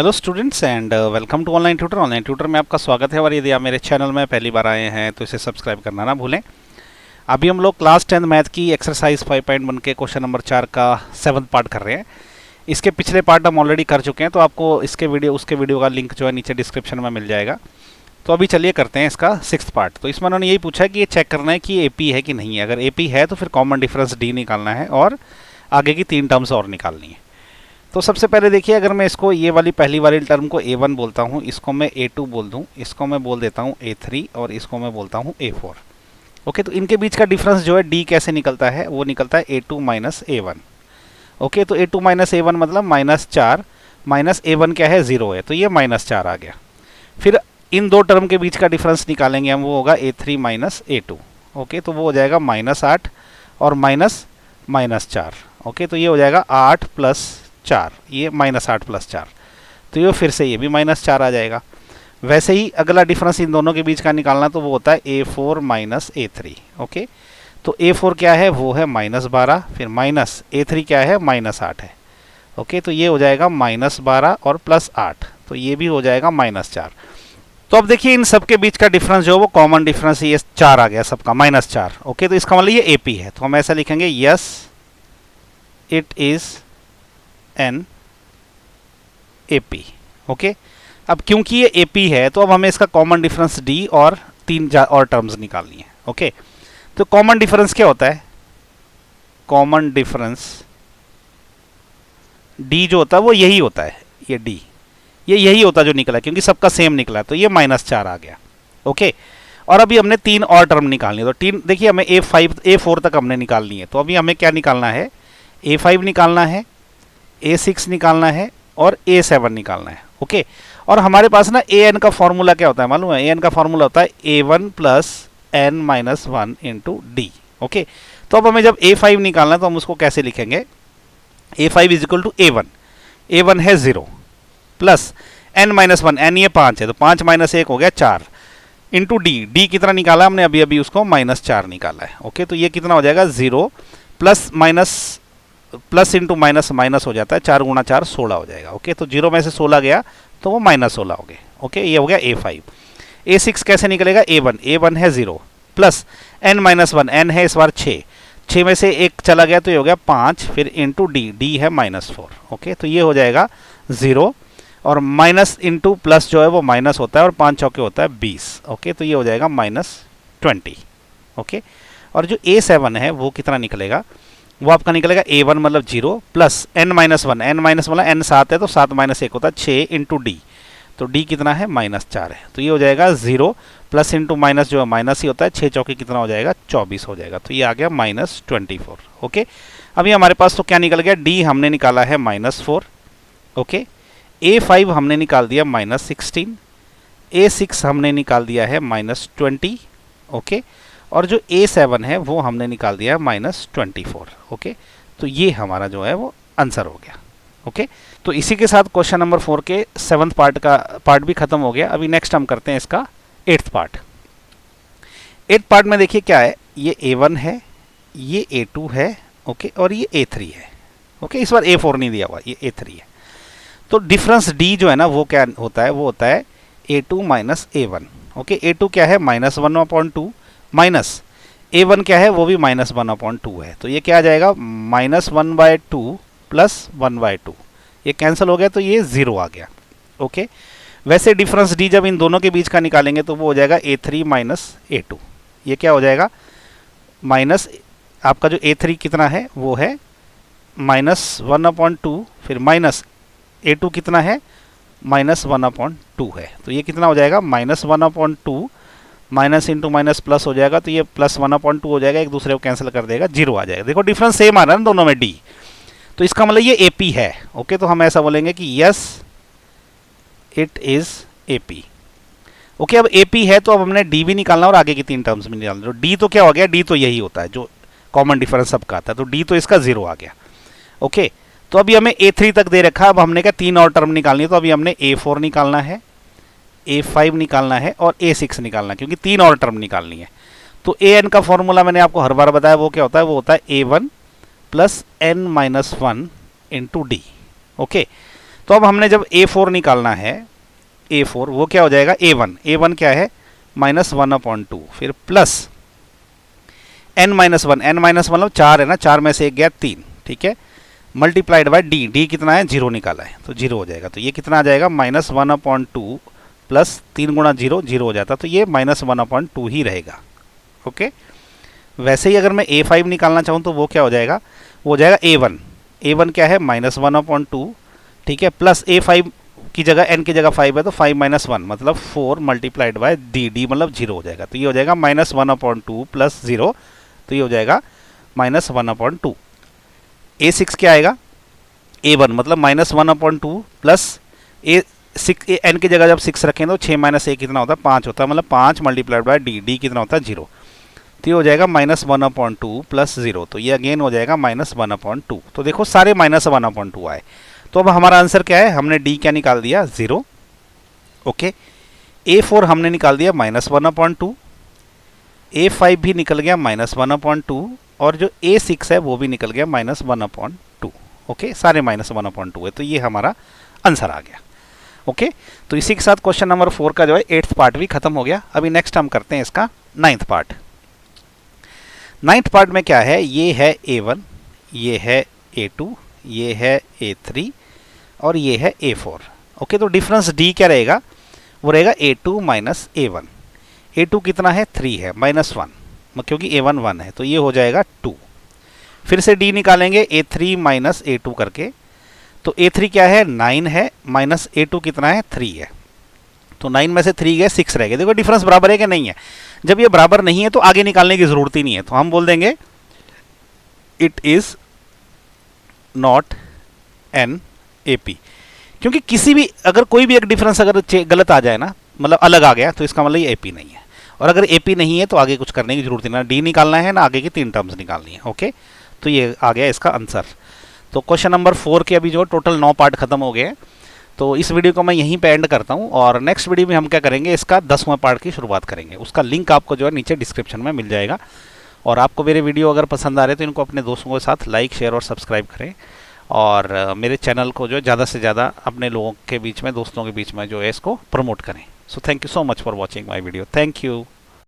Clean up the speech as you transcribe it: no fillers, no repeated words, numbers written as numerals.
Hello students and welcome to online tutor. Online tutor में आपका स्वागत है और यदि आप मेरे चैनल में पहली बार आए हैं तो इसे सब्सक्राइब करना ना भूलें। अभी हम लोग क्लास 10 मैथ की एक्सरसाइज 5.1 के क्वेश्चन नंबर 4 का 7th पार्ट कर रहे हैं। इसके पिछले पार्ट हम ऑलरेडी कर चुके हैं, तो आपको उसके वीडियो का लिंक जो है नीचे डिस्क्रिप्शन में मिल जाएगा। तो अभी चलिए करते हैं इसका 6th पार्ट। तो इसमें उन्होंने यही पूछा है कि ये चेक करना है कि ए पी है कि नहीं है। अगर ए पी है तो फिर कॉमन डिफरेंस डी निकालना है और आगे की 3 टर्म्स और निकालनी है। तो सबसे पहले देखिए, अगर मैं इसको ये वाली पहली वाली टर्म को a1 बोलता हूँ, इसको मैं a2 बोल दूँ, इसको मैं बोल देता हूँ a3 और इसको मैं बोलता हूँ a4। ओके, तो इनके बीच का डिफरेंस जो है d कैसे निकलता है, वो निकलता है a2 माइनस a1। ओके, तो a2 माइनस a1 मतलब -4 माइनस a1 क्या है, 0 है, तो ये -4 आ गया। फिर इन दो टर्म के बीच का डिफरेंस निकालेंगे हम, वो होगा a3 माइनस a2। ओके, तो वो हो जाएगा -8 और -4। ओके, तो ये हो जाएगा 8 प्लस 4, ये -8 प्लस 4, तो ये फिर से ये भी -4 आ जाएगा। वैसे ही अगला डिफरेंस इन दोनों के बीच का निकालना, तो वो होता है a4 माइनस a3। ओके, तो a4 क्या है, वो है -12, फिर माइनस a3 क्या है, -8 है। ओके, तो ये हो जाएगा -12 और +8, तो ये भी हो जाएगा -4। तो अब देखिए, इन सब के बीच का डिफरेंस जो है वो कॉमन डिफरेंस ये 4 आ गया सबका, -4। ओके, तो इसका मतलब ये ए पी है, तो हम ऐसा लिखेंगे, yes it is an AP। Okay, अब क्योंकि ये AP है तो अब हमें इसका कॉमन डिफरेंस D और 3 और टर्म्स निकालनी है। ओके, तो कॉमन डिफरेंस क्या होता है, कॉमन डिफरेंस D जो होता है वो यही होता है, ये D ये यही होता है जो निकला, क्योंकि सबका सेम निकला, तो ये -4 आ गया। ओके, और अभी हमने 3 और टर्म निकालनी है, तो 3 देखिए, हमें A4 तक हमने निकालनी है। तो अभी हमें क्या निकालना है, A5 निकालना है, A6 निकालना है और A7 निकालना है। ओके, और हमारे पास ना an का फॉर्मूला क्या होता है मालूम है, an का फॉर्मूला होता है a1 plus n minus 1 into D. Okay, तो अब हमें जब A5 निकालना है तो हम उसको कैसे लिखेंगे, A5 is equal to a1 है 0 प्लस n माइनस 1, n ये 5 है, तो 5 माइनस 1 हो गया 4 इंटू डी कितना निकाला हमने, अभी उसको -4 निकाला है। ओके, तो ये कितना हो जाएगा, 0 प्लस इंटू माइनस माइनस हो जाता है, 4 गुणा 4 16 हो जाएगा। ओके, तो 0 में से 16 गया तो वो -16 हो गए। ओके, ये हो गया A5। A6 कैसे निकलेगा, a1 है 0 प्लस n माइनस 1, n है इस बार 6 में से 1 चला गया तो ये हो गया 5, फिर इंटू डी है -4। ओके, तो ये हो जाएगा 0 और माइनस इंटू प्लस जो है वो माइनस होता है और 5 चौके होता है 20। ओके, तो ये हो जाएगा -20। ओके, और जो A7 है वो कितना निकलेगा, वो आपका निकलेगा a1 मतलब 0 plus n minus 1, n minus वाला n 7 है तो 7 माइनस 1 होता है 6 इंटू डी, तो डी कितना है, -4 है, तो ये हो जाएगा 0 प्लस इंटू माइनस जो है माइनस ही होता है, 6 चौके कितना हो जाएगा, 24 हो जाएगा, तो ये आ गया -24। ओके, अभी हमारे पास तो क्या निकल गया, डी हमने निकाला है -4। ओके, A5 हमने निकाल दिया -16, A6 हमने निकाल दिया है -20। ओके, और जो A7 है वो हमने निकाल दिया है -24। ओके, तो ये हमारा जो है वो आंसर हो गया। ओके, तो इसी के साथ क्वेश्चन नंबर 4 के 7th पार्ट भी खत्म हो गया। अभी नेक्स्ट हम करते हैं इसका 8th पार्ट। 8th पार्ट में देखिए क्या है, ये A1 है, ये A2 है, ओके, और ये A3 है। ओके, इस बार A4 नहीं दिया हुआ, ये A3 है। तो डिफरेंस D जो है ना वो क्या होता है, वो होता है A2 minus A1। Okay, A2 क्या है, -1/2 माइनस A1 क्या है, वो भी -1/2 है, तो ये क्या आ जाएगा, -1/2 प्लस 1/2, ये कैंसिल हो गया तो ये 0 आ गया। ओके, वैसे डिफरेंस D जब इन दोनों के बीच का निकालेंगे तो वो हो जाएगा A3 माइनस A2। ये क्या हो जाएगा, माइनस आपका जो A3 कितना है वो है -1/2, फिर माइनस A2 कितना है, -1/2 है, तो ये कितना हो जाएगा, -1/2 माइनस इंटू माइनस प्लस हो जाएगा, तो ये +1/2 हो जाएगा, एक दूसरे को कैंसिल कर देगा, 0 आ जाएगा। देखो डिफरेंस सेम आ रहा है ना दोनों में D, तो इसका मतलब ये AP है। ओके, तो हम ऐसा बोलेंगे कि yes it is AP। Okay, अब AP है तो अब हमने D भी निकालना और आगे की 3 टर्म्स भी निकालना। तो D तो क्या हो गया, D तो यही होता है जो कॉमन डिफरेंस सबका आता है, तो D तो इसका 0 आ गया। ओके, तो अभी हमें A3 तक दे रखा है, अब हमने क्या 3 और टर्म निकालनी है, तो अभी हमने A4 निकालना है, A5 निकालना है और A6 निकालना है, क्योंकि 3 और टर्म निकालनी है। तो an का फॉर्मूला मैंने आपको हर बार बताया, वो क्या होता है, वो होता है a1 plus n minus 1 into D. Okay, तो अब हमने जब A4 निकालना है, A4 वो क्या हो जाएगा, A1 क्या है -1/2, फिर प्लस n-1, n-1 मतलब 4 है ना, 4 में से 1 गया 3, ठीक है, मल्टीप्लाइड बाय d कितना है 0 निकाला है तो 0 हो जाएगा। तो ये कितना आ जाएगा -1/2 प्लस 3 गुणा 0 0 हो जाता, तो ये -1/2 ही रहेगा। ओके, वैसे ही अगर मैं A5 निकालना चाहूँ तो वो क्या हो जाएगा, वो हो जाएगा A1 क्या है -1/2, ठीक है, प्लस A5 की जगह n की जगह 5 है तो 5 - 1 मतलब 4 मल्टीप्लाइड बाय d मतलब 0 हो जाएगा। तो ये हो जाएगा -1/2 प्लस 0, तो ये हो जाएगा -1/2। A6 क्या आएगा, A1 मतलब -1/2 प्लस n की जगह जब 6 रखें तो 6 - 1 कितना होता है 5 होता है, मतलब 5 मल्टीप्लाइड बाय d कितना होता है 0, तो ये हो जाएगा -1/2 प्लस 0, तो ये अगेन हो जाएगा -1/2। तो देखो सारे -1/2 आए। तो अब हमारा आंसर क्या है, हमने d क्या निकाल दिया 0। ओके, A4 हमने निकाल दिया -1/2, A5 भी निकल गया -1/2 और जो A6 है वो भी निकल गया -1/2। ओके, सारे -1/2 है, तो ये हमारा आंसर आ गया। ओके, तो इसी के साथ क्वेश्चन नंबर 4 का जो है 8th पार्ट भी खत्म हो गया। अभी नेक्स्ट हम करते हैं इसका 9th पार्ट। 9th पार्ट में क्या है, ये है A1, ये है A2, ये है A3 और ये है A4। ओके, तो डिफरेंस D क्या रहेगा, वो रहेगा A2 माइनस A1। A2 कितना है 3 है, -1 क्योंकि A1 1 है, तो ये हो जाएगा 2। फिर से D निकालेंगे A3 माइनस A2 करके, तो A3 क्या है 9 है, माइनस A2 कितना है 3 है, तो 9 में से 3 गए 6 रह गए। देखो डिफरेंस बराबर है कि नहीं है, जब ये बराबर नहीं है तो आगे निकालने की जरूरत ही नहीं है, तो हम बोल देंगे it is not an AP, क्योंकि किसी भी अगर कोई भी एक डिफरेंस अगर गलत आ जाए ना, मतलब अलग आ गया, तो इसका मतलब ये AP नहीं है, और अगर AP नहीं है तो आगे कुछ करने की जरूरत नहीं, ना D निकालना है ना आगे की 3 टर्म्स निकालनी है। ओके, तो ये आ गया इसका आंसर। तो क्वेश्चन नंबर 4 के अभी जो टोटल 9 पार्ट खत्म हो गए हैं, तो इस वीडियो को मैं यहीं पे एंड करता हूँ, और नेक्स्ट वीडियो में हम क्या करेंगे, इसका 10वां पार्ट की शुरुआत करेंगे। उसका लिंक आपको जो है नीचे डिस्क्रिप्शन में मिल जाएगा। और आपको मेरे वीडियो अगर पसंद आ रहे तो इनको अपने दोस्तों के साथ लाइक शेयर और सब्सक्राइब करें, और मेरे चैनल को जो है ज़्यादा से ज़्यादा अपने लोगों के बीच में, दोस्तों के बीच में जो है इसको प्रमोट करें। So thank you so much for watching my video. Thank you.